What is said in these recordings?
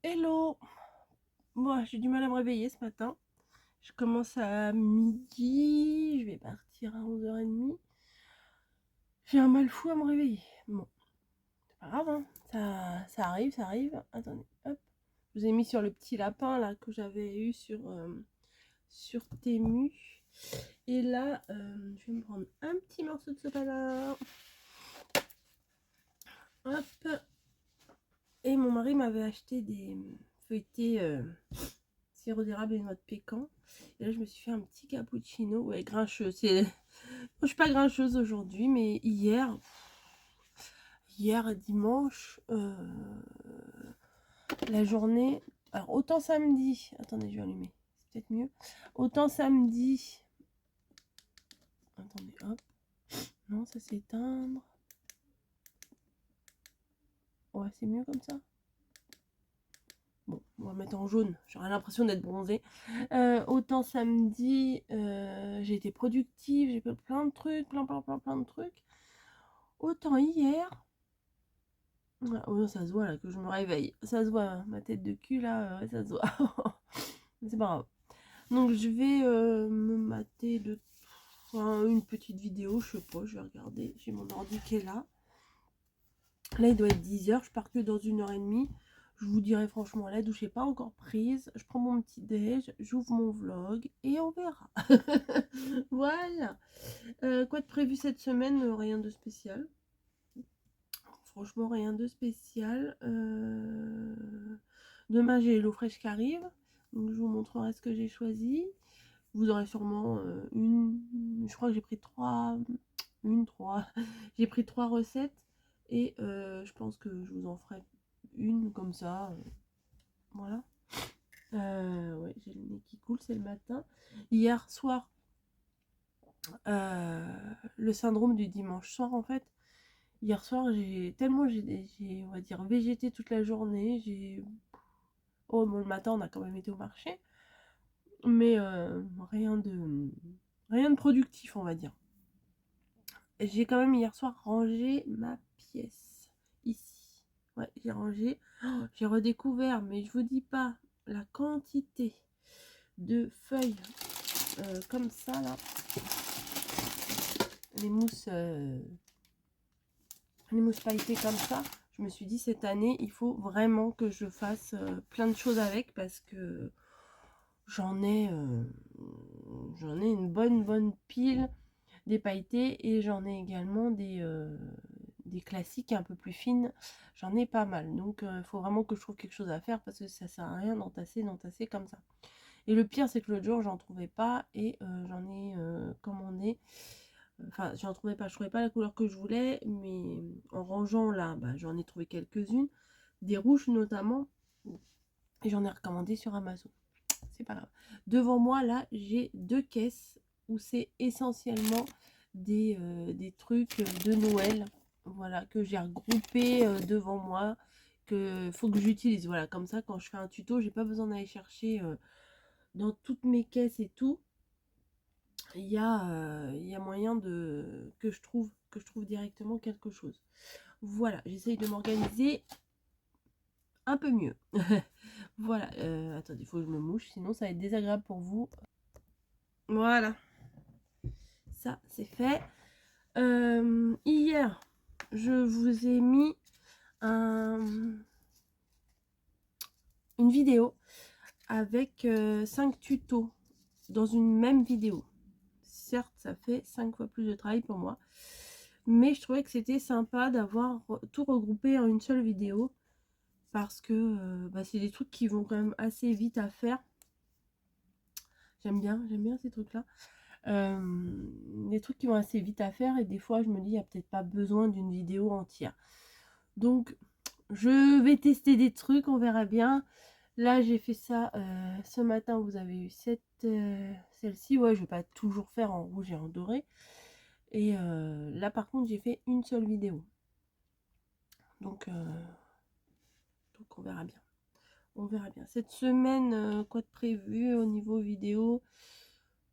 Hello! Moi, j'ai du mal à me réveiller ce matin. Je commence à midi, je vais partir à 11h30. J'ai un mal fou à me réveiller. Bon, c'est pas grave, hein. Ça arrive, ça arrive. Attendez, hop. Je vous ai mis sur le petit lapin là que j'avais eu sur Temu. Et là, je vais me prendre un petit morceau de sopalin. Hop. Et mon mari m'avait acheté des feuilletés sirop d'érable et noix de pécan. Et là, je me suis fait un petit cappuccino. Ouais, grincheux. Je suis pas grincheuse aujourd'hui, mais hier dimanche, la journée. Alors, autant samedi. Attendez, je vais allumer. C'est peut-être mieux. Autant samedi. Attendez, hop. Non, ça s'éteindre. Ouais, c'est mieux comme ça. Bon, on va mettre en jaune. J'aurais l'impression d'être bronzée. Autant samedi, j'ai été productive, j'ai fait plein de trucs, plein de trucs. Autant hier, oh, ça se voit là que je me réveille. Ça se voit, hein, ma tête de cul là, ouais, ça se voit. C'est pas grave. Donc je vais me mater une petite vidéo, je sais pas, je vais regarder. J'ai mon ordi qui est là. Là il doit être 10h, je pars que dans 1h30. Je vous dirai franchement, la douche n'est pas encore prise. Je prends mon petit déj, j'ouvre mon vlog et on verra. Voilà. Quoi de prévu cette semaine? Rien de spécial. Franchement, rien de spécial. Demain, j'ai l'eau fraîche qui arrive. Donc, je vous montrerai ce que j'ai choisi. Vous aurez sûrement une... Je crois que j'ai pris trois... Trois. J'ai pris 3 recettes. Et je pense que je vous en ferai une comme ça. Voilà. Ouais, j'ai le nez qui coule, c'est le matin. Hier soir, le syndrome du dimanche soir, en fait. Hier soir, on va dire, végété toute la journée. Oh, bon, le matin, on a quand même été au marché. Mais rien de productif, on va dire. J'ai quand même hier soir rangé ma pièce. Ici. Ouais, j'ai rangé. Oh, j'ai redécouvert, mais je vous dis pas la quantité de feuilles comme ça, là. Les mousses pailletées comme ça. Je me suis dit, cette année, il faut vraiment que je fasse plein de choses avec parce que j'en ai une bonne pile des pailletés et j'en ai également des classiques un peu plus fines. J'en ai pas mal. Donc, il faut vraiment que je trouve quelque chose à faire parce que ça sert à rien d'entasser comme ça. Et le pire, c'est que l'autre jour, j'en trouvais pas et j'en ai commandé. Enfin, j'en trouvais pas, je trouvais pas la couleur que je voulais, mais en rangeant là, bah, j'en ai trouvé quelques-unes, des rouges notamment, et j'en ai recommandé sur Amazon. C'est pas grave. Devant moi, là, j'ai 2 caisses où c'est essentiellement des trucs de Noël, voilà, que j'ai regroupés devant moi, que faut que j'utilise. Voilà, comme ça, quand je fais un tuto, j'ai pas besoin d'aller chercher dans toutes mes caisses et tout. Il y a moyen que je trouve directement quelque chose. Voilà, j'essaye de m'organiser un peu mieux. Voilà, attendez, il faut que je me mouche, sinon ça va être désagréable pour vous. Voilà, ça c'est fait. Hier, je vous ai mis une vidéo avec 5 tutos dans une même vidéo. Certes, ça fait 5 fois plus de travail pour moi, mais je trouvais que c'était sympa d'avoir tout regroupé en une seule vidéo parce que bah, c'est des trucs qui vont quand même assez vite à faire. J'aime bien ces trucs là. Des trucs qui vont assez vite à faire et des fois je me dis il n'y a peut-être pas besoin d'une vidéo entière. Donc je vais tester des trucs, on verra bien. Là j'ai fait ça ce matin, vous avez eu celle-ci. Ouais, je vais pas toujours faire en rouge et en doré. Et là par contre j'ai fait une seule vidéo. Donc on verra bien. On verra bien. Cette semaine, quoi de prévu au niveau vidéo?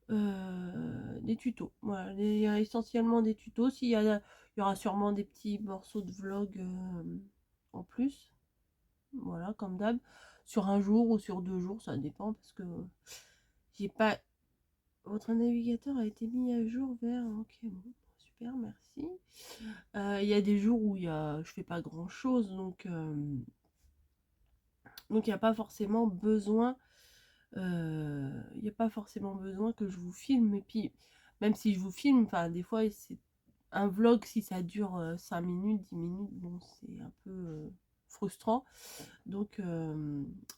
Des tutos. Voilà, il y a essentiellement des tutos. Il y aura sûrement des petits morceaux de vlog en plus. voilà, comme d'hab, sur un jour ou sur 2 jours, ça dépend, parce que j'ai pas... Votre navigateur a été mis à jour vers... Ok, bon, super, merci. Il y a des jours où je fais pas grand chose, donc il n'y a pas forcément besoin, il n'y a pas forcément besoin que je vous filme. Et puis, même si je vous filme, enfin, des fois, c'est un vlog, si ça dure 5 minutes, 10 minutes, bon, c'est un peu frustrant. Donc,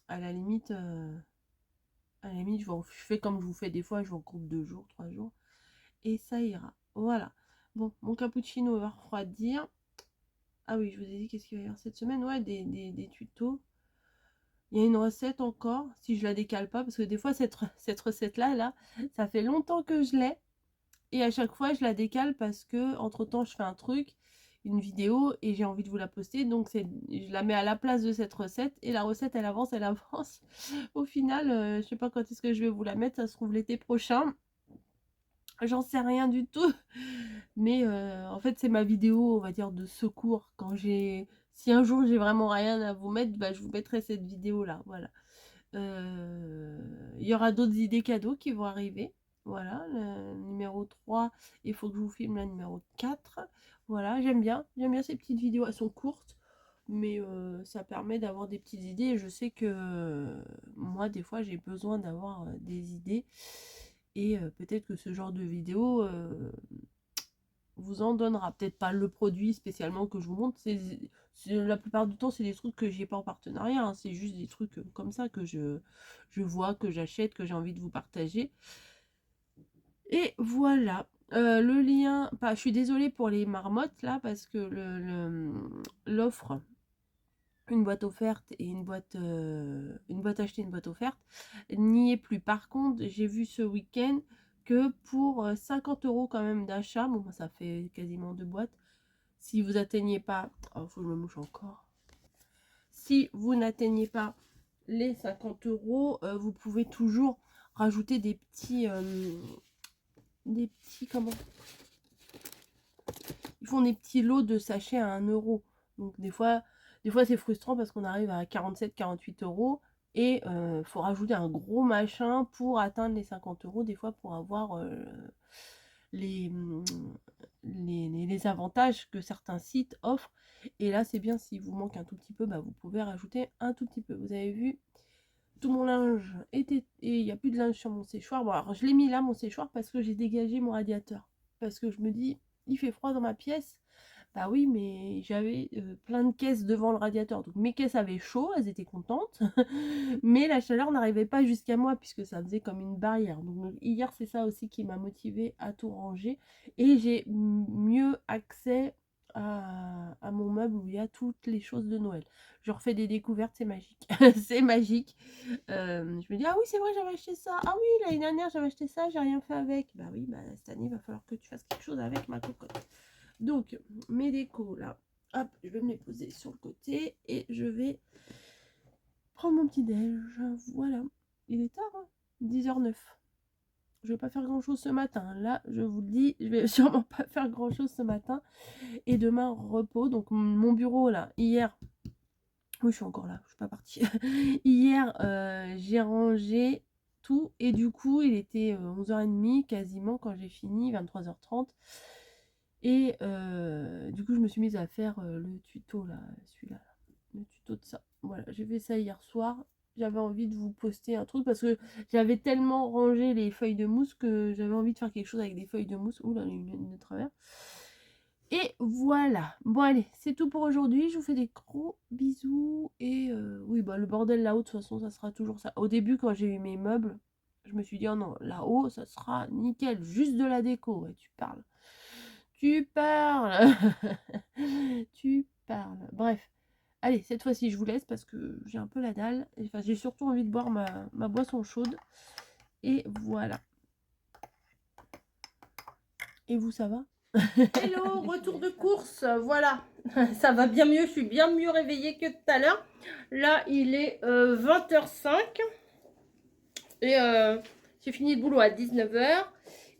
à la limite, je fais comme je vous fais des fois, je vous regroupe 2 jours, 3 jours, et ça ira. Voilà. Bon, mon cappuccino va refroidir. Ah oui, je vous ai dit qu'est-ce qu'il va y avoir cette semaine. Ouais, des tutos. Il y a une recette encore, si je la décale pas, parce que des fois, cette recette-là, là, ça fait longtemps que je l'ai. Et à chaque fois, je la décale parce que, entre-temps, je fais un truc, une vidéo, et j'ai envie de vous la poster. Donc, je la mets à la place de cette recette. Et la recette, elle avance, elle avance. Au final, je sais pas quand est-ce que je vais vous la mettre. Ça se trouve l'été prochain. J'en sais rien du tout. Mais en fait, c'est ma vidéo, on va dire, de secours. Si un jour j'ai vraiment rien à vous mettre, bah, je vous mettrai cette vidéo-là. Voilà. Il y aura d'autres idées cadeaux qui vont arriver. Voilà, le numéro 3. Il faut que je vous filme la numéro 4. Voilà, j'aime bien. J'aime bien ces petites vidéos. Elles sont courtes, mais ça permet d'avoir des petites idées. Et je sais que moi, des fois, j'ai besoin d'avoir des idées. Et peut-être que ce genre de vidéo vous en donnera. Peut-être pas le produit spécialement que je vous montre. La plupart du temps, c'est des trucs que j'ai pas en partenariat. Hein. C'est juste des trucs comme ça que je vois, que j'achète, que j'ai envie de vous partager. Et voilà. Le lien... je suis désolée pour les marmottes, là, parce que l'offre... une boîte offerte et une boîte achetée, une boîte offerte, n'y est plus. Par contre, j'ai vu ce week-end que pour 50 € quand même d'achat, bon, ça fait quasiment 2 boîtes, si vous atteignez pas, oh, faut que je me mouche encore, si vous n'atteignez pas les 50 €, vous pouvez toujours rajouter comment, ils font des petits lots de sachets à 1 €. Donc des fois c'est frustrant parce qu'on arrive à 47-48 € et faut rajouter un gros machin pour atteindre les 50 € des fois pour avoir les, les avantages que certains sites offrent. Et là c'est bien, si vous manque un tout petit peu, bah, vous pouvez rajouter un tout petit peu. Vous avez vu, tout mon linge était, et il n'y a plus de linge sur mon séchoir. Bon, alors je l'ai mis là, mon séchoir, parce que j'ai dégagé mon radiateur, parce que je me dis, il fait froid dans ma pièce. Bah oui, mais j'avais plein de caisses devant le radiateur, donc mes caisses avaient chaud, elles étaient contentes, mais la chaleur n'arrivait pas jusqu'à moi puisque ça faisait comme une barrière. Donc hier, c'est ça aussi qui m'a motivée à tout ranger, et j'ai mieux accès à mon meuble où il y a toutes les choses de Noël. Je refais des découvertes, c'est magique. C'est magique. Je me dis, ah oui, c'est vrai, j'avais acheté ça. Ah oui, l'année dernière, j'avais acheté ça, j'ai rien fait avec. Bah oui, bah cette année, il va falloir que tu fasses quelque chose avec, ma cocotte. Donc, mes décos, là, hop, je vais me les poser sur le côté et je vais prendre mon petit déj. Voilà, il est tard, hein, 10h09. Je vais pas faire grand chose ce matin. Là, je vous le dis, je vais sûrement pas faire grand chose ce matin. Et demain, repos. Donc, mon bureau, là, hier, oui, je suis encore là, je suis pas partie. Hier, j'ai rangé tout et du coup, il était 11h30 quasiment quand j'ai fini, 23h30. Et du coup, je me suis mise à faire le tuto là, celui-là, le tuto de ça. Voilà, j'ai fait ça hier soir. J'avais envie de vous poster un truc parce que j'avais tellement rangé les feuilles de mousse que j'avais envie de faire quelque chose avec des feuilles de mousse. Ouh là, une de travers. Et voilà. Bon, allez, c'est tout pour aujourd'hui. Je vous fais des gros bisous. Et oui, bah le bordel là-haut, de toute façon, ça sera toujours ça. Au début, quand j'ai eu mes meubles, je me suis dit, oh non, là-haut, ça sera nickel. Juste de la déco. Ouais, tu parles. Tu parles. Tu parles. Bref. Allez, cette fois-ci, je vous laisse parce que j'ai un peu la dalle. Enfin, j'ai surtout envie de boire ma boisson chaude. Et voilà. Et vous, ça va? Hello, retour de course, voilà, ça va bien mieux, je suis bien mieux réveillée que tout à l'heure. Là, il est 20h05 et j'ai fini le boulot à 19h.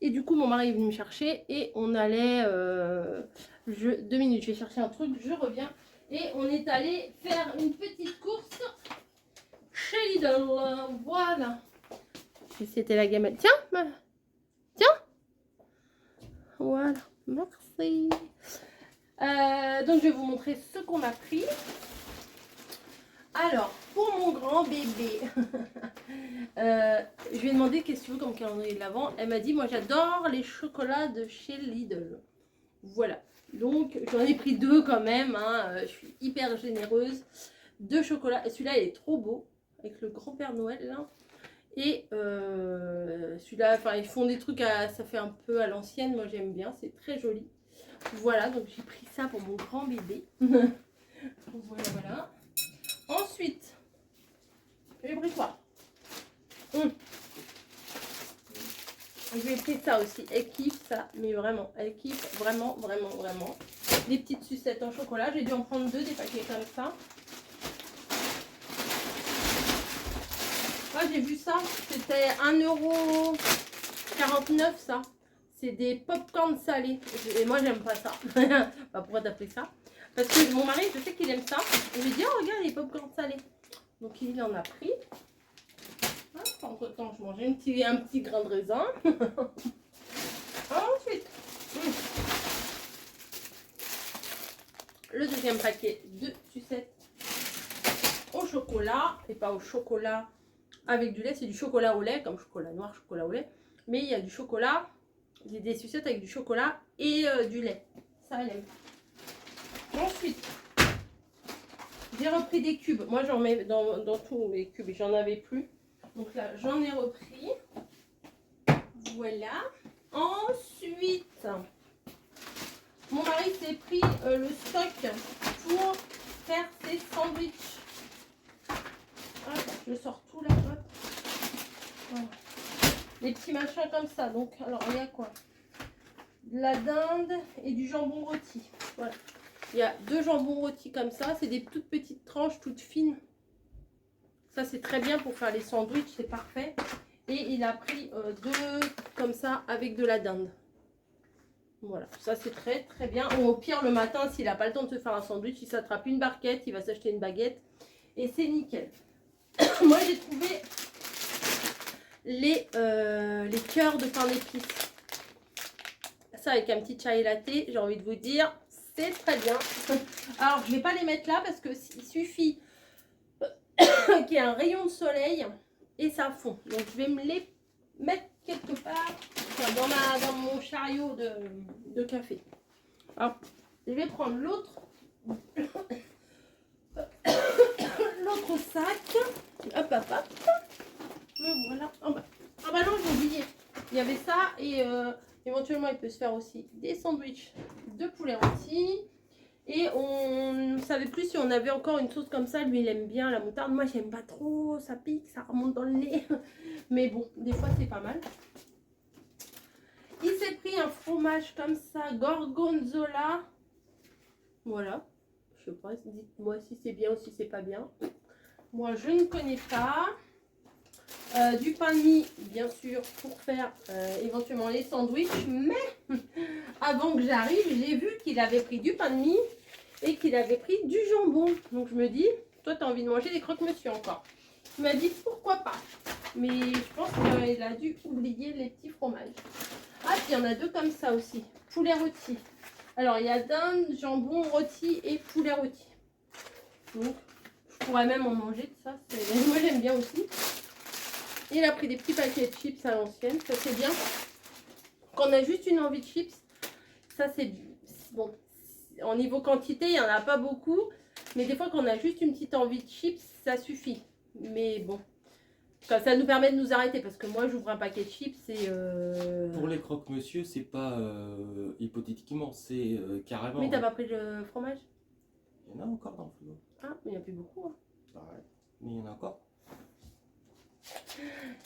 Et du coup, mon mari est venu me chercher et on allait... 2 minutes, je vais chercher un truc, je reviens. Et on est allé faire une petite course chez Lidl. Voilà. C'était la gamelle. Tiens, tiens. Voilà, merci. Donc je vais vous montrer ce qu'on a pris. Alors, pour mon grand bébé, je lui ai demandé qu'est-ce que tu veux comme calendrier de l'Avent. Elle m'a dit, moi j'adore les chocolats de chez Lidl. Voilà, donc j'en ai pris 2 quand même, hein. Je suis hyper généreuse. 2 chocolats, celui-là il est trop beau, avec le grand-père Noël là. Et celui-là, enfin ils font des trucs, ça fait un peu à l'ancienne, moi j'aime bien, c'est très joli. Voilà, donc j'ai pris ça pour mon grand bébé. Voilà, voilà. Ensuite, j'ai pris quoi? Je lui ai pris ça aussi. Elle kiffe ça, mais vraiment, elle kiffe vraiment, vraiment, vraiment. Des petites sucettes en chocolat. J'ai dû en prendre 2 des paquets comme ça. Moi, j'ai vu ça. C'était 1,49 € ça. C'est des pop-corn salés. Et moi, j'aime pas ça. Bah, pourquoi t'as pris ça? Parce que mon mari, je sais qu'il aime ça. Il me dit, oh, regarde les pop-corn salés. Donc, il en a pris. Entre temps, je mangeais un petit grain de raisin. Ensuite, le deuxième paquet de sucettes au chocolat. Et pas au chocolat avec du lait, c'est du chocolat au lait, comme chocolat noir, chocolat au lait. Mais il y a du chocolat, des sucettes avec du chocolat et du lait. Ça, elle aime. Ensuite, j'ai repris des cubes. Moi, j'en mets dans tous les cubes et j'en avais plus. Donc là, j'en ai repris. Voilà. Ensuite, mon mari s'est pris le stock pour faire ses sandwichs. Hop, je sors tout là. Hop. Voilà. Des petits machins comme ça. Donc, alors, il y a quoi? De la dinde et du jambon rôti. Voilà. Il y a 2 jambons rôtis comme ça. C'est des toutes petites tranches, toutes fines. Ça, c'est très bien pour faire les sandwichs. C'est parfait. Et il a pris 2 comme ça avec de la dinde. Voilà, ça c'est très très bien. Ou au pire le matin, s'il n'a pas le temps de se faire un sandwich, il s'attrape une barquette, il va s'acheter une baguette. Et c'est nickel. Moi j'ai trouvé les cœurs de pain d'épices. Ça avec un petit chai latte, j'ai envie de vous dire, c'est très bien. Alors je ne vais pas les mettre là parce qu'il suffit qu'il y ait un rayon de soleil et ça fond. Donc je vais me les mettre quelque part dans mon chariot de café. Alors, je vais prendre l'autre sac. Hop, hop, hop. Me voilà. Ah bah non, j'ai oublié. Il y avait ça et éventuellement il peut se faire aussi des sandwichs de poulet rôti. Et on ne savait plus si on avait encore une sauce comme ça. Lui, il aime bien la moutarde. Moi, j'aime pas trop. Ça pique, ça remonte dans le nez. Mais bon, des fois, c'est pas mal. Il s'est pris un fromage comme ça, gorgonzola. Voilà. Je sais pas, dites-moi si c'est bien ou si c'est pas bien. Moi, je ne connais pas. Du pain de mie, bien sûr, pour faire éventuellement les sandwichs. Mais avant que j'arrive, j'ai vu qu'il avait pris du pain de mie et qu'il avait pris du jambon. Donc je me dis, toi, tu as envie de manger des croque-monsieur encore. Il m'a dit, pourquoi pas. Mais je pense qu'il a dû oublier les petits fromages. Ah, puis il y en a 2 comme ça aussi. Poulet rôti. Alors, il y a dinde, jambon rôti et poulet rôti. Donc, je pourrais même en manger de ça. Moi, j'aime bien aussi. Il a pris des petits paquets de chips à l'ancienne. Ça, c'est bien. Quand on a juste une envie de chips, ça, c'est bon. En niveau quantité, il n'y en a pas beaucoup. Mais des fois, quand on a juste une petite envie de chips, ça suffit. Mais bon. Ça nous permet de nous arrêter parce que moi j'ouvre un paquet de chips et Pour les croque-monsieur, c'est pas hypothétiquement, c'est carrément. Mais t'as pas pris le fromage? Il y en a encore dans le frigo. Ah, mais il n'y a plus beaucoup. Hein. Ouais. Mais il y en a encore.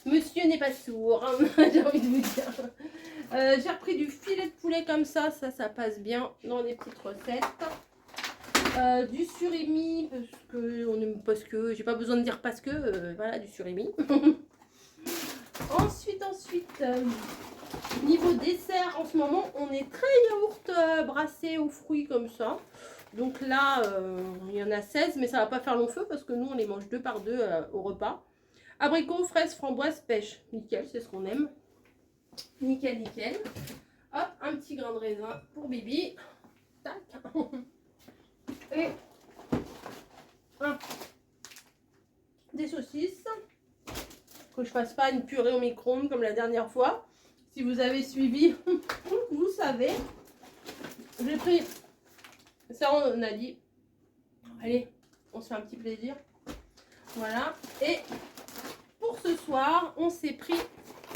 Monsieur n'est pas sourd, hein, j'ai envie de vous dire. J'ai repris du filet de poulet comme ça, ça passe bien dans les petites recettes. Du surimi, parce que j'ai pas besoin de dire parce que, voilà, du surimi. Ensuite, niveau dessert, en ce moment, on est très yaourt brassé aux fruits comme ça. Donc là, il y en a 16, mais ça va pas faire long feu parce que nous, on les mange 2 par 2 au repas. Abricots, fraises, framboises, pêche. Nickel, c'est ce qu'on aime. Nickel, nickel. Hop, un petit grain de raisin pour Bibi. Tac. Et des saucisses. Que je fasse pas une purée au micro-ondes comme la dernière fois. Si vous avez suivi, vous savez. J'ai pris... Ça, on a dit... Allez, on se fait un petit plaisir. Voilà. Et pour ce soir, on s'est pris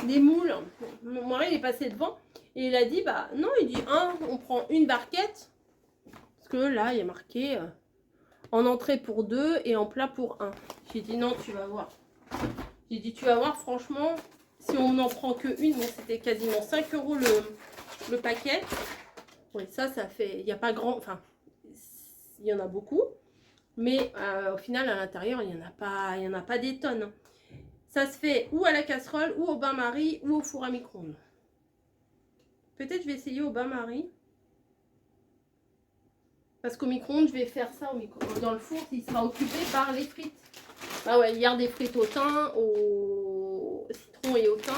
des moules. Mon mari il est passé devant et il a dit, bah non, il dit, on prend une barquette. Parce que là, il y a marqué en entrée pour 2 et en plat pour 1. J'ai dit, non, tu vas voir. J'ai dit, tu vas voir, franchement, si on n'en prend que une, bon, c'était quasiment 5 € le paquet. Oui, ça fait, il n'y a pas grand, enfin, il y en a beaucoup. Mais au final, à l'intérieur, il n'y en a pas des tonnes. Ça se fait ou à la casserole, ou au bain-marie, ou au four à micro-ondes. Peut-être je vais essayer au bain-marie. Parce qu'au micro-ondes, je vais faire ça dans le four, il sera occupé par les frites. Bah ouais, hier des frites au thym, au citron et au thym.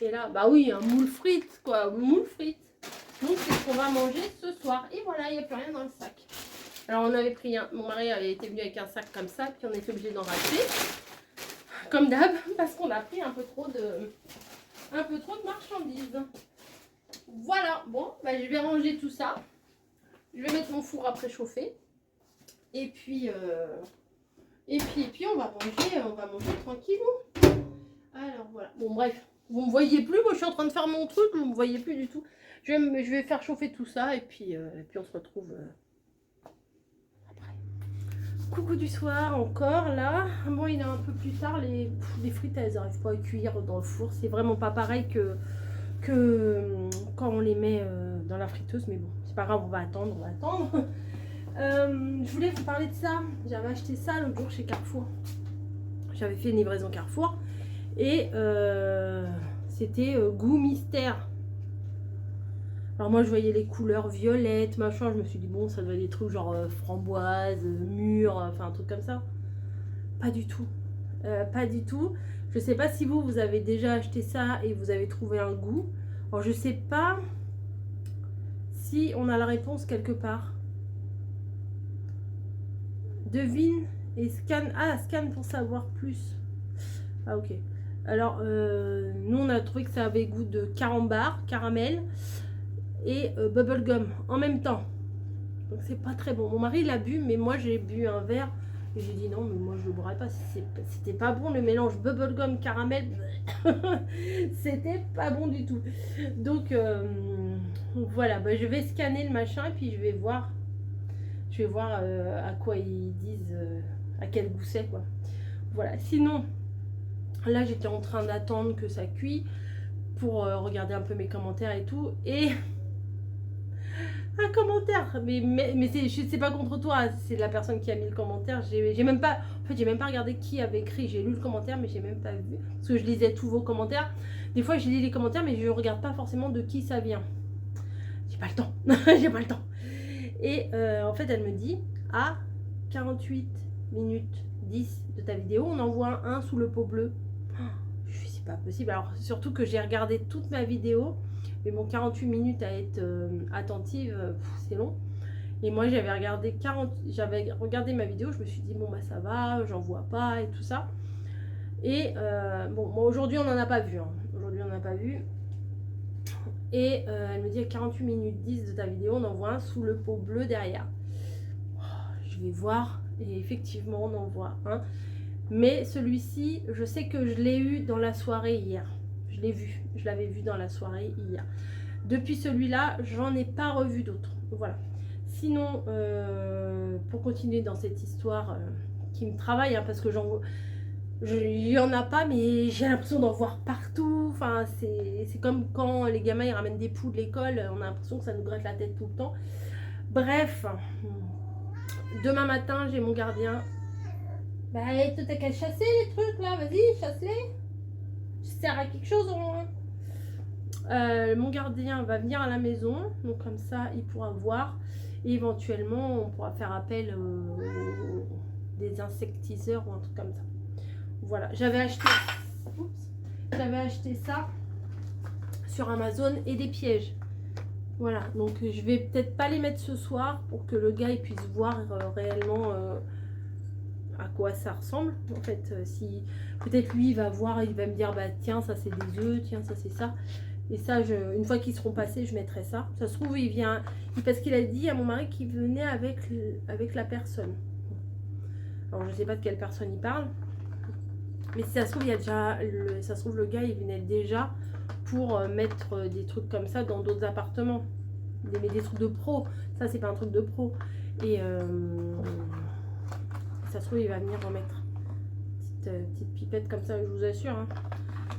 Et là, bah oui, un moule frites, quoi, moule frites. Donc c'est ce qu'on va manger ce soir. Et voilà, il n'y a plus rien dans le sac. Alors on avait pris mon mari avait été venu avec un sac comme ça, puis on était obligé d'en racheter. Comme d'hab, parce qu'on a pris un peu trop de marchandises. Voilà, bon, bah, je vais ranger tout ça. Je vais mettre mon four à préchauffer. Et puis on va manger tranquillou. Alors voilà, bon bref, vous me voyez plus, moi je suis en train de faire mon truc, vous me voyez plus du tout. Je vais faire chauffer tout ça et puis on se retrouve après. Coucou du soir encore là. Bon, il est un peu plus tard, les frites elles n'arrivent pas à cuire dans le four. C'est vraiment pas pareil que quand on les met dans la friteuse, mais bon, c'est pas grave, on va attendre. Je voulais vous parler de ça. J'avais acheté ça l'autre jour chez Carrefour. J'avais fait une livraison Carrefour et c'était goût mystère. Alors moi je voyais les couleurs violettes, machin, je me suis dit bon ça doit être des trucs genre framboise, mûre, enfin un truc comme ça. Pas du tout. Pas du tout. Je sais pas si vous avez déjà acheté ça et vous avez trouvé un goût. Alors je sais pas si on a la réponse quelque part. Devine et scanne. Ah, scanne pour savoir plus. Ah ok. Alors nous on a trouvé que ça avait goût de caramel et bubblegum en même temps. Donc c'est pas très bon. Mon mari l'a bu, mais moi j'ai bu un verre. Et j'ai dit non, mais moi je le boirais pas. C'était pas bon le mélange bubblegum caramel. C'était pas bon du tout. Donc voilà, bah, je vais scanner le machin et puis je vais voir. À quoi ils disent, à quel goût c'est quoi. Voilà. Sinon, là j'étais en train d'attendre que ça cuit pour regarder un peu mes commentaires et tout. Et un commentaire, mais c'est pas contre toi, c'est la personne qui a mis le commentaire. J'ai même pas regardé qui avait écrit. J'ai lu le commentaire, mais j'ai même pas vu parce que je lisais tous vos commentaires. Des fois, je lis les commentaires, mais je regarde pas forcément de qui ça vient. J'ai pas le temps. J'ai pas le temps. Et en fait, elle me dit à 48 minutes 10 de ta vidéo, on envoie un sous le pot bleu. Je suis c'est pas possible. Alors surtout que j'ai regardé toute ma vidéo. Mais bon, 48 minutes à être attentive, c'est long. Et moi, j'avais regardé ma vidéo, je me suis dit, bon, bah ça va, j'en vois pas et tout ça. Et bon, aujourd'hui, on n'en a pas vu. Hein. Aujourd'hui, on n'en a pas vu. Et elle me dit, à 48 minutes 10 de ta vidéo, on envoie un sous le pot bleu derrière. Je vais voir. Et effectivement, on en voit un. Mais celui-ci, je sais que je l'ai eu dans la soirée hier. Je l'ai vu. Je l'avais vu dans la soirée hier. Depuis celui-là, j'en ai pas revu d'autres. Voilà. Sinon, pour continuer dans cette histoire qui me travaille, hein, parce que il y en a pas, mais j'ai l'impression d'en voir partout. Enfin, c'est comme quand les gamins ils ramènent des poux de l'école, on a l'impression que ça nous gratte la tête tout le temps. Bref, demain matin, j'ai mon gardien. Bah, t'as qu'à chasser les trucs là, vas-y, chasse-les. Ça sert à quelque chose au moins. Mon gardien va venir à la maison, donc comme ça il pourra voir. Et éventuellement, on pourra faire appel des insectiseurs ou un truc comme ça. Voilà, j'avais acheté ça sur Amazon et des pièges. Voilà, donc je vais peut-être pas les mettre ce soir pour que le gars il puisse voir réellement à quoi ça ressemble. En fait, si peut-être lui il va voir, il va me dire bah tiens ça c'est des œufs, tiens ça c'est ça. Et ça, une fois qu'ils seront passés, je mettrai ça. Ça se trouve, il vient parce qu'il a dit à mon mari qu'il venait avec la personne. Alors je sais pas de quelle personne il parle, mais si ça se trouve il y a déjà, ça se trouve le gars il venait déjà pour mettre des trucs comme ça dans d'autres appartements. Mais des trucs de pro, ça c'est pas un truc de pro. Et ça se trouve il va venir en mettre petite pipette comme ça, je vous assure. Hein.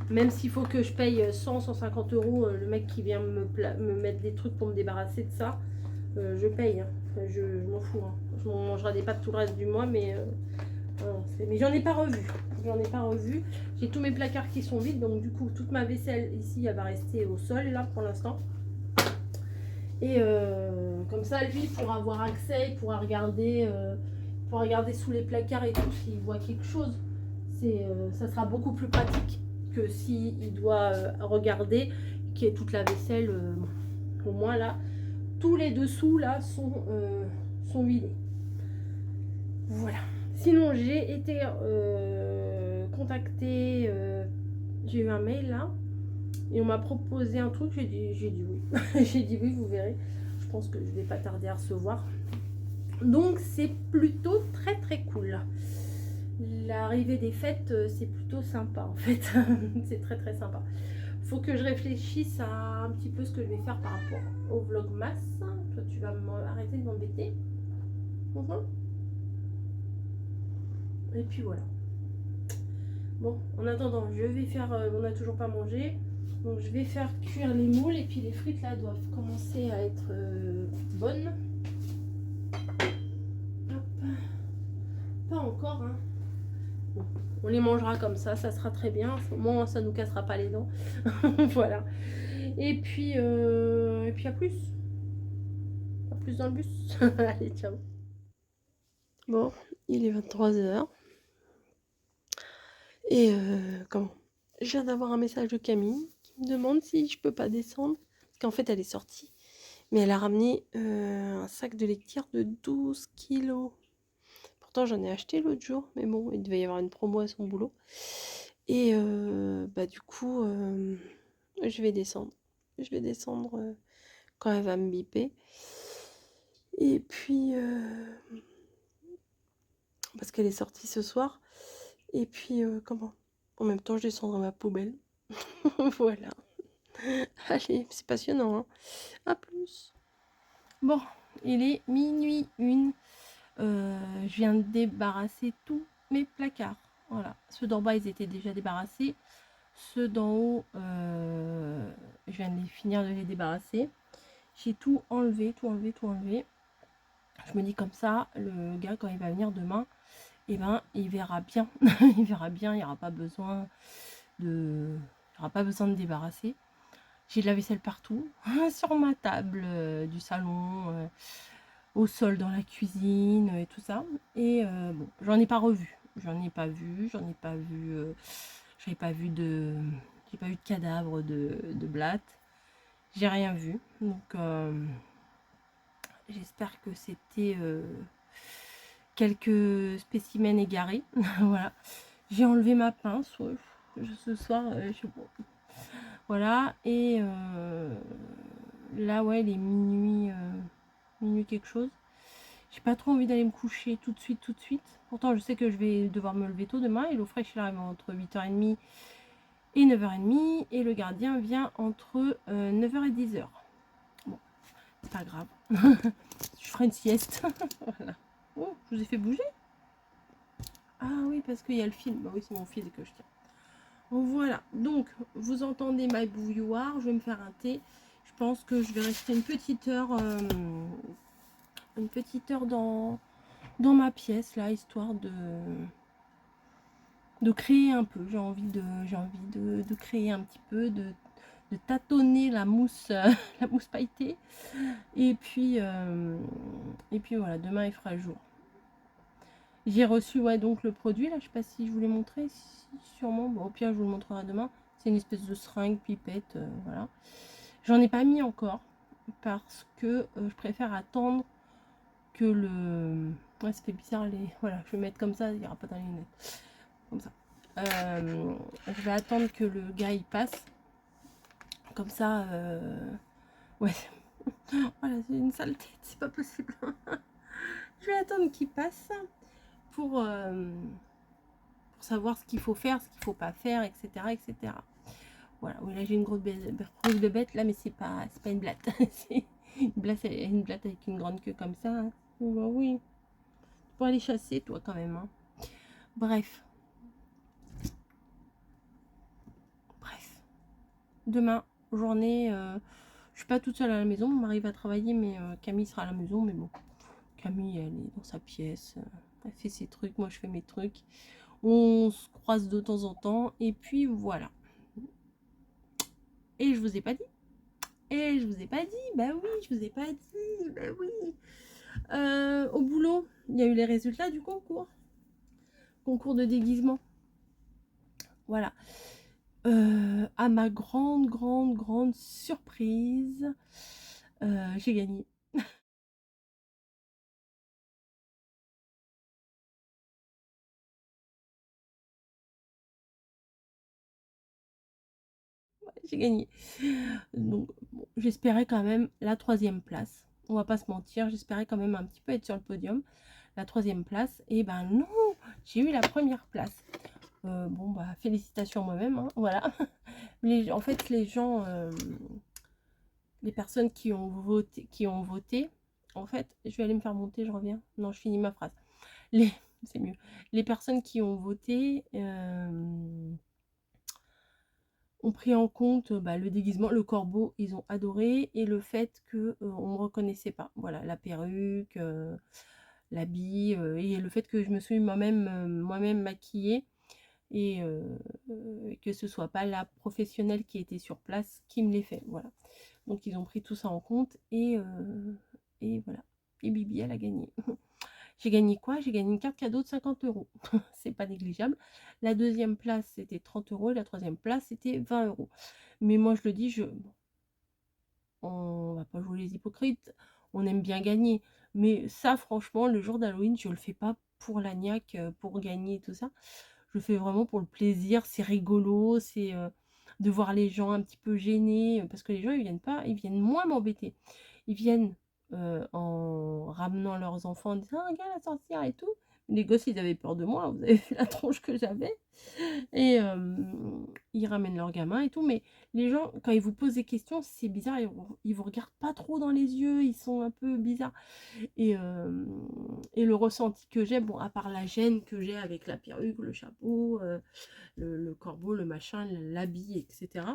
Même s'il faut que je paye 100-150 euros, le mec qui vient me mettre des trucs pour me débarrasser de ça, je paye. Hein. Je m'en fous. Hein. Je m'en mangerai des pâtes tout le reste du mois, mais j'en ai pas revu. J'en ai pas revu. J'ai tous mes placards qui sont vides, donc du coup toute ma vaisselle ici elle va rester au sol là pour l'instant. Et comme ça lui il pourra avoir accès, il pourra regarder sous les placards et tout s'il voit quelque chose. Ça sera beaucoup plus pratique que si il doit regarder qu'il y ait toute la vaisselle. Au moins là, tous les dessous là sont vidés. Voilà. Sinon j'ai été contactée, j'ai eu un mail là et on m'a proposé un truc, j'ai dit oui. J'ai dit oui, vous verrez. Je pense que je vais pas tarder à recevoir. Donc c'est plutôt très très cool. L'arrivée des fêtes, c'est plutôt sympa en fait. C'est très très sympa. Faut que je réfléchisse à un petit peu ce que je vais faire par rapport au vlogmas. Toi tu vas arrêter de m'embêter. Et puis voilà. Bon, en attendant, je vais faire, on n'a toujours pas mangé. Donc je vais faire cuire les moules et puis les frites là doivent commencer à être bonnes. Hop. Pas encore, hein. Bon, on les mangera comme ça sera très bien. Au moins ça nous cassera pas les dents. Voilà. Et puis à plus. À plus dans le bus. Allez, ciao. Bon, il est 23h. Et comment? Je viens d'avoir un message de Camille qui me demande si je peux pas descendre. Parce qu'en fait, elle est sortie. Mais elle a ramené un sac de litière de 12 kilos. Pourtant, j'en ai acheté l'autre jour. Mais bon, il devait y avoir une promo à son boulot. Et bah du coup, je vais descendre. Je vais descendre quand elle va me biper. Et puis, parce qu'elle est sortie ce soir. Et puis, comment? En même temps, je descendrai ma poubelle. Voilà. Allez, c'est passionnant. Hein. À plus. Bon, il est minuit 1. Je viens de débarrasser tous mes placards. Voilà. Ceux d'en bas, ils étaient déjà débarrassés. Ceux d'en haut, je viens de finir de les débarrasser. J'ai tout enlevé, tout enlevé, tout enlevé. Je me dis comme ça, le gars, quand il va venir demain, eh ben, il verra bien. Il verra bien, il n'y aura pas besoin de débarrasser. J'ai de la vaisselle partout, sur ma table du salon, au sol dans la cuisine et tout ça. Et bon, j'en ai pas revu. J'en ai pas vu de cadavre de blatte. J'ai rien vu. Donc j'espère que c'était quelques spécimens égarés. Voilà. J'ai enlevé ma pince. Ouais. Ce soir, je sais pas. Voilà. Et là, ouais, il est minuit quelque chose. J'ai pas trop envie d'aller me coucher tout de suite. Pourtant, je sais que je vais devoir me lever tôt demain. Et l'eau fraîche, il arrive entre 8h30 et 9h30. Et le gardien vient entre 9h et 10h. Bon, c'est pas grave. Je ferai une sieste. Voilà. Oh, je vous ai fait bouger? Ah oui, parce qu'il y a le fil. Bah oui, c'est mon fil que je tiens. Voilà. Donc, vous entendez ma bouilloire. Je vais me faire un thé. Je pense que je vais rester une petite heure dans ma pièce là, histoire de créer un peu. J'ai envie de créer un petit peu, de tâtonner la mousse, la mousse pailletée. Et puis voilà, demain il fera jour. J'ai reçu ouais, donc le produit là, je sais pas si je vous l'ai montré, si, sûrement. Bon, au pire, je vous le montrerai demain. C'est une espèce de seringue, pipette, voilà. J'en ai pas mis encore parce que je préfère attendre que le. Ouais, ça fait bizarre les. Voilà, je vais mettre comme ça, il n'y aura pas dans les lunettes. Comme ça. Je vais attendre que le gars il passe. Comme ça. Ouais. Voilà, c'est une sale tête, c'est pas possible. Je vais attendre qu'il passe pour savoir ce qu'il faut faire, ce qu'il faut pas faire, etc. etc. Voilà, oui, là j'ai une grosse bête là, mais c'est pas une blatte. C'est une blatte avec une grande queue comme ça. Hein. Oh, bah oui, tu peux aller chasser toi quand même. Hein. Bref. Demain, journée, je suis pas toute seule à la maison. Mon mari va travailler, mais Camille sera à la maison. Mais bon, Camille, elle est dans sa pièce. Elle fait ses trucs, moi je fais mes trucs. On se croise de temps en temps. Et puis voilà. Et je vous ai pas dit. Et je vous ai pas dit. Bah oui, je vous ai pas dit. Bah oui. Au boulot, il y a eu les résultats du concours. Concours de déguisement. Voilà. À ma grande surprise, j'ai gagné. J'ai gagné. Donc, bon, j'espérais quand même la 3e place. On va pas se mentir, j'espérais quand même un petit peu être sur le podium. La 3e place. Et ben non, j'ai eu la 1re place. Bon, bah, félicitations moi-même. Hein, voilà. En fait, les gens, les personnes qui ont voté, en fait, je vais aller me faire monter, je reviens. Non, je finis ma phrase. C'est mieux. Les personnes qui ont voté ont pris en compte le déguisement, le corbeau, ils ont adoré, et le fait que on me reconnaissait pas. Voilà, la perruque, l'habit, et le fait que je me suis moi-même maquillée, et que ce soit pas la professionnelle qui était sur place qui me l'ait fait. Voilà. Donc ils ont pris tout ça en compte, et voilà. Et Bibi, elle a gagné. J'ai gagné quoi? J'ai gagné une carte cadeau de 50 €. C'est pas négligeable. La 2e place, c'était 30 € et la 3e place, c'était 20 €. Mais moi, je le dis, on va pas jouer les hypocrites. On aime bien gagner. Mais ça, franchement, le jour d'Halloween, je le fais pas pour la niaque, pour gagner et tout ça. Je le fais vraiment pour le plaisir. C'est rigolo. C'est de voir les gens un petit peu gênés. Parce que les gens, ils viennent moins m'embêter. Ils viennent en ramenant leurs enfants en disant: «Ah, regarde la sorcière et tout». Les gosses, ils avaient peur de moi, vous avez vu la tronche que j'avais. Et ils ramènent leurs gamins et tout, mais les gens, quand ils vous posent des questions, c'est bizarre, ils vous regardent pas trop dans les yeux, ils sont un peu bizarres. Et le ressenti que j'ai, bon, à part la gêne que j'ai avec la perruque, le chapeau, le corbeau, le machin, l'habit, etc.,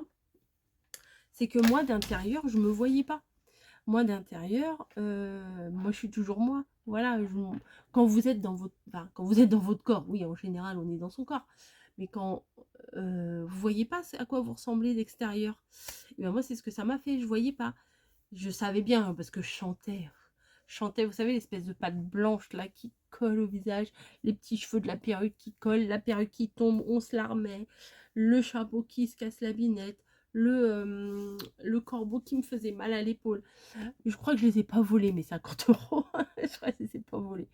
c'est que moi, d'intérieur, je me voyais pas. Moi, d'intérieur, moi, je suis toujours moi. Voilà, quand vous êtes dans votre corps, oui, en général, on est dans son corps. Mais quand vous voyez pas à quoi vous ressemblez d'extérieur, et ben moi, c'est ce que ça m'a fait. Je voyais pas. Je savais bien, hein, parce que je chantais. Vous savez, l'espèce de pâte blanche là qui colle au visage, les petits cheveux de la perruque qui collent, la perruque qui tombe, on se la remet, le chapeau qui se casse la binette, le corbeau qui me faisait mal à l'épaule. Je crois que je les ai pas volés, mes 50 €. Je crois que je les ai pas volés.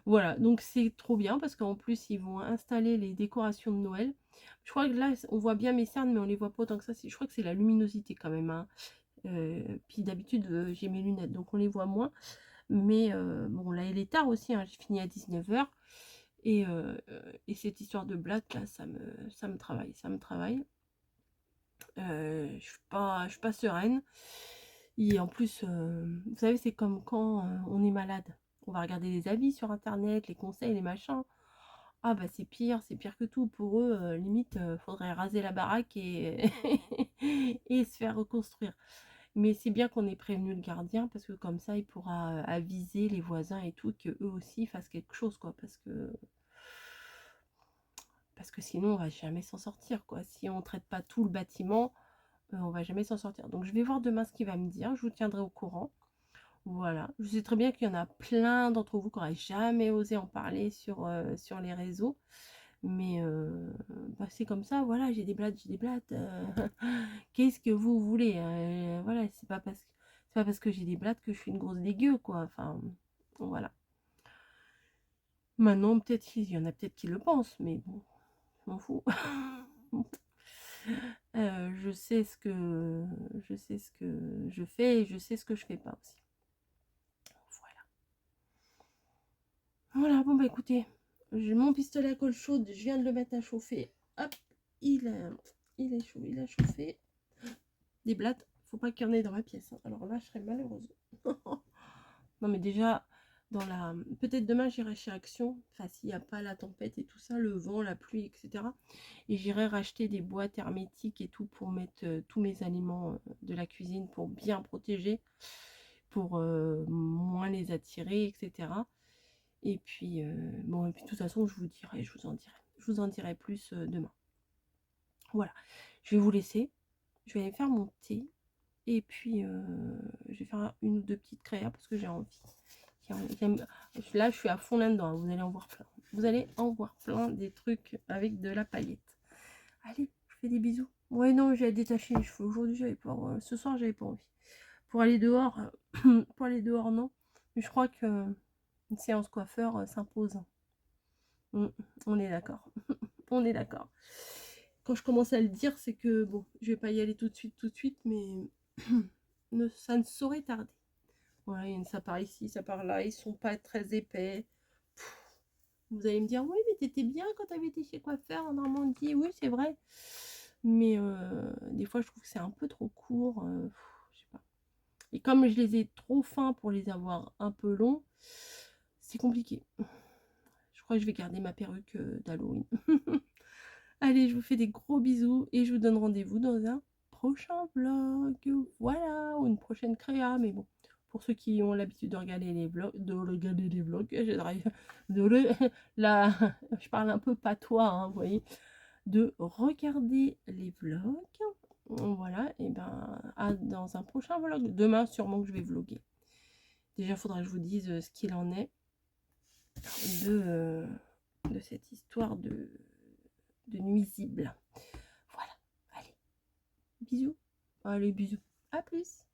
Voilà, donc c'est trop bien parce qu'en plus, ils vont installer les décorations de Noël. Je crois que là, on voit bien mes cernes, mais on les voit pas autant que ça. Je crois que c'est la luminosité quand même. Hein. Puis d'habitude, j'ai mes lunettes, donc on les voit moins. Mais bon, là, il est tard aussi. Hein. J'ai fini à 19 h. Et cette histoire de blague, là, ça me travaille. Ça me travaille. Je suis pas sereine. Et en plus, vous savez, c'est comme quand on est malade. On va regarder les avis sur internet, les conseils, les machins. Ah bah c'est pire que tout. Pour eux, limite, faudrait raser la baraque et et se faire reconstruire. Mais c'est bien qu'on ait prévenu le gardien parce que comme ça, il pourra aviser les voisins et tout, que eux aussi fassent quelque chose, quoi. Parce que sinon, on va jamais s'en sortir, quoi. Si on traite pas tout le bâtiment, on va jamais s'en sortir. Donc je vais voir demain ce qu'il va me dire, je vous tiendrai au courant. Voilà, je sais très bien qu'il y en a plein d'entre vous qui n'auraient jamais osé en parler sur les réseaux. Mais bah, c'est comme ça, voilà, j'ai des blattes, j'ai des blattes. Qu'est-ce que vous voulez? Voilà, c'est pas parce que j'ai des blattes que je suis une grosse dégueu, quoi. Enfin, voilà. Maintenant, peut-être il y en a peut-être qui le pensent, mais bon, je m'en fous. Je sais ce que je fais et je sais ce que je fais pas aussi. Voilà. Voilà, bon bah écoutez, j'ai mon pistolet à colle chaude, je viens de le mettre à chauffer. Hop, il est chaud, il a chauffé. Des blattes, faut pas qu'il y en ait dans ma pièce, hein. Alors là, je serais malheureuse. Non mais déjà, peut-être demain j'irai chez Action, enfin s'il n'y a pas la tempête et tout ça, le vent, la pluie, etc. Et j'irai racheter des boîtes hermétiques et tout pour mettre tous mes aliments de la cuisine pour bien protéger, pour moins les attirer, etc. Et puis, bon, et puis de toute façon, je vous en dirai plus demain. Voilà, je vais vous laisser, je vais aller faire mon thé. Et puis, je vais faire une ou deux petites créas parce que j'ai envie. Là, je suis à fond là-dedans. Vous allez en voir plein. Vous allez en voir plein des trucs avec de la paillette. Allez, je fais des bisous. Ouais, non, j'ai détaché les cheveux. Aujourd'hui, j'avais pas. Ce soir, j'avais pas envie. Pour aller dehors, non. Mais je crois que une séance coiffeur s'impose. On est d'accord. On est d'accord. Quand je commence à le dire, c'est que bon, je vais pas y aller tout de suite, mais ça ne saurait tarder. Ouais, ça part ici, ça part là, ils sont pas très épais. Vous allez me dire, oui, mais t'étais bien quand t'avais été chez coiffeur en Normandie. Oui, c'est vrai. Mais des fois, je trouve que c'est un peu trop court. Je sais pas. Et comme je les ai trop fins pour les avoir un peu longs, c'est compliqué. Je crois que je vais garder ma perruque d'Halloween. Allez, je vous fais des gros bisous et je vous donne rendez-vous dans un prochain vlog. Voilà, ou une prochaine créa, mais bon. Pour ceux qui ont l'habitude de regarder les vlogs, je parle un peu patois, hein, vous voyez, de regarder les vlogs. Voilà, et ben dans un prochain vlog. Demain, sûrement que je vais vlogger. Déjà, il faudra que je vous dise ce qu'il en est de cette histoire de nuisible. Voilà, allez, bisous. Allez, bisous. À plus.